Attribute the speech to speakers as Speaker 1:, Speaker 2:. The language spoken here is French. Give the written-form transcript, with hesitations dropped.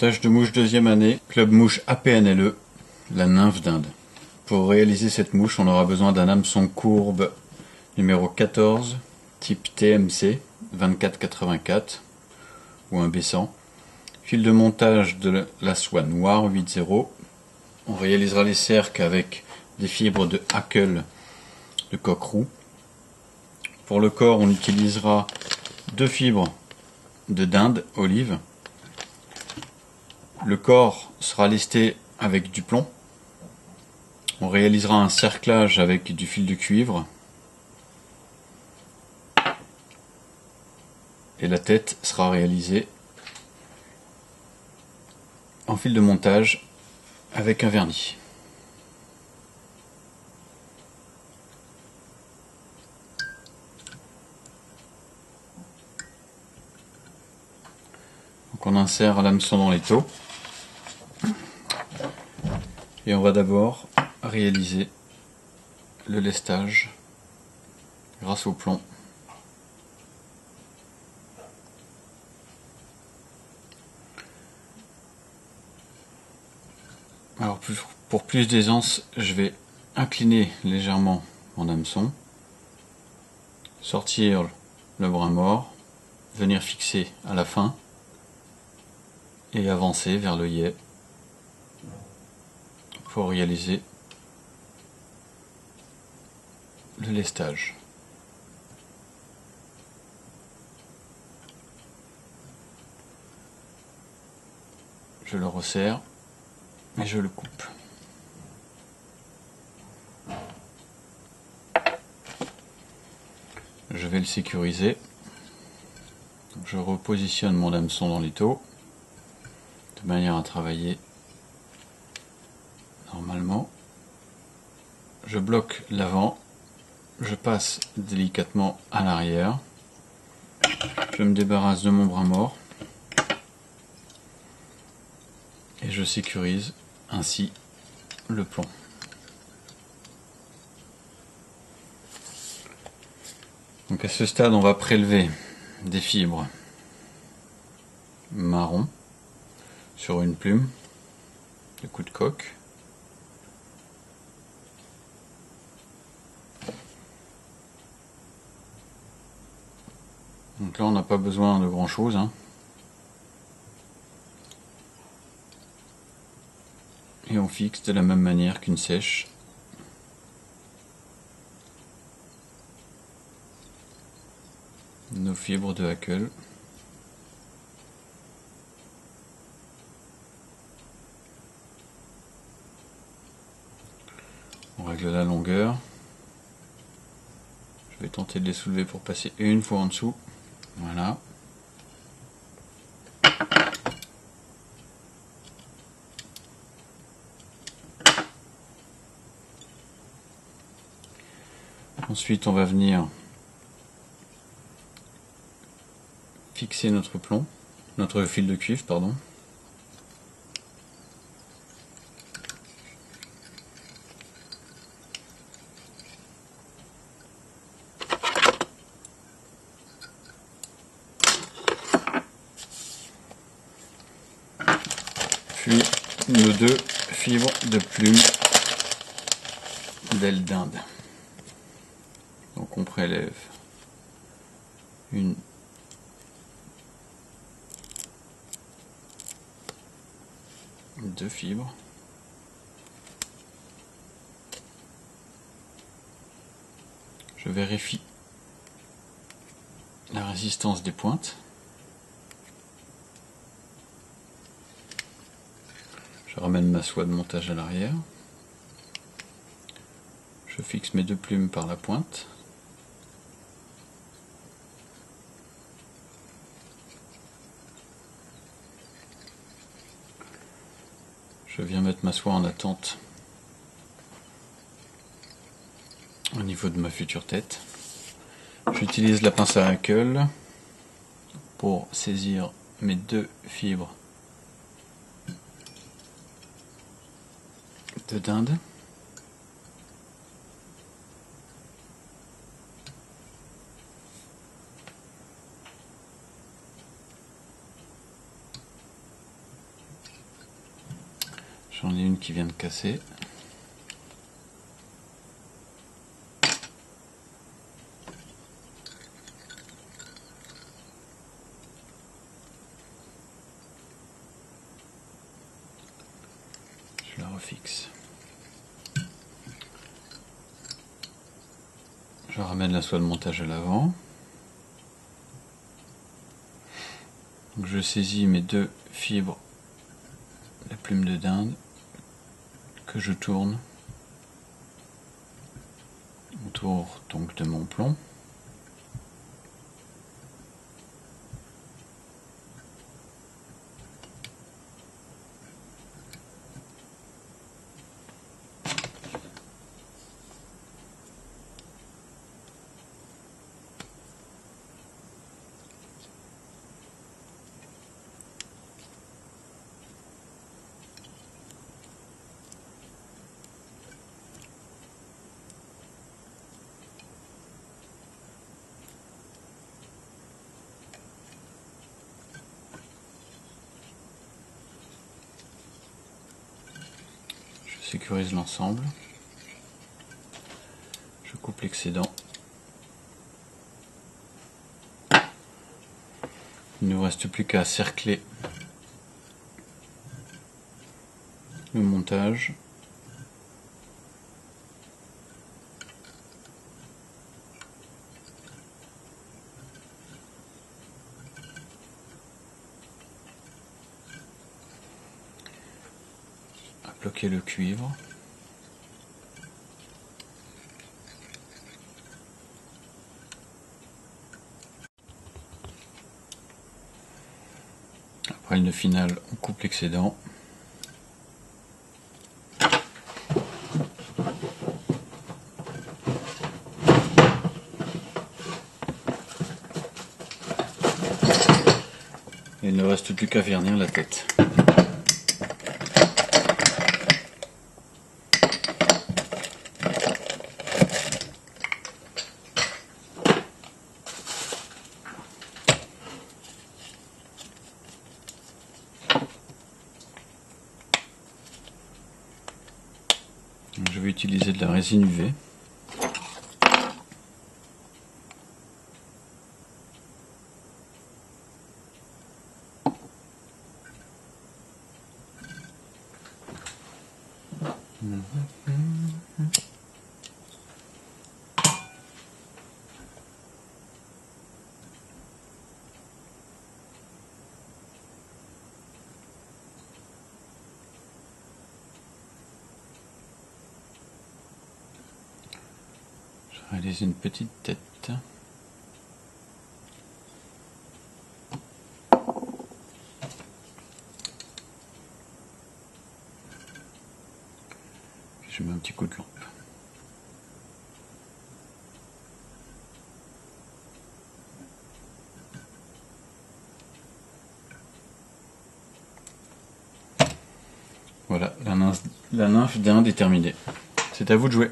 Speaker 1: Montage de mouche deuxième année, Club Mouche APNLE, la nymphe d'Inde. Pour réaliser cette mouche, on aura besoin d'un hameçon courbe numéro 14, type TMC 2484 ou un baissant. Fil de montage de la soie noire 8.0. On réalisera les cercles avec des fibres de Hackle de coq roux. Pour le corps, on utilisera deux fibres de dinde olive. Le corps sera lesté avec du plomb. On réalisera un cerclage avec du fil de cuivre. Et la tête sera réalisée en fil de montage avec un vernis. Donc on insère l'hameçon dans l'étau. Et on va d'abord réaliser le lestage grâce au plomb. Alors pour plus d'aisance, je vais incliner légèrement mon hameçon, sortir le brin mort, venir fixer à la fin et avancer vers l'œillet pour réaliser le lestage. Je le resserre et je le coupe. Je vais le sécuriser. Je repositionne mon hameçon dans l'étau de manière à travailler normalement. Je bloque l'avant, je passe délicatement à l'arrière, je me débarrasse de mon brin mort et je sécurise ainsi le plomb. Donc à ce stade, on va prélever des fibres marron sur une plume de coup de coque. Donc là, on n'a pas besoin de grand chose, Et on fixe de la même manière qu'une sèche. Nos fibres de Hackle. On règle la longueur. Je vais tenter de les soulever pour passer une fois en dessous. Voilà. Ensuite, on va venir fixer notre plomb, notre fil de cuivre, pardon. Puis nos deux fibres de plume d'aile d'Inde. Donc on prélève deux fibres. Je vérifie la résistance des pointes. Je ramène ma soie de montage à l'arrière. Je fixe mes deux plumes par la pointe. Je viens mettre ma soie en attente au niveau de ma future tête. J'utilise la pince à Hackle pour saisir mes deux fibres de dinde. J'en ai une qui vient de casser. Je la refixe. Je ramène la soie de montage à l'avant. Je saisis mes deux fibres, la plume de dinde, que je tourne autour donc de mon plomb. Je sécurise l'ensemble. Je coupe l'excédent. Il ne nous reste plus qu'à cercler le montage. À bloquer le cuivre. Après une finale, on coupe l'excédent. Il ne reste plus qu'à vernir la tête. Je vais utiliser de la résine UV. Je réalise une petite tête. Je mets un petit coup de lampe. Voilà, la nymphe d'Inde est terminée. C'est à vous de jouer.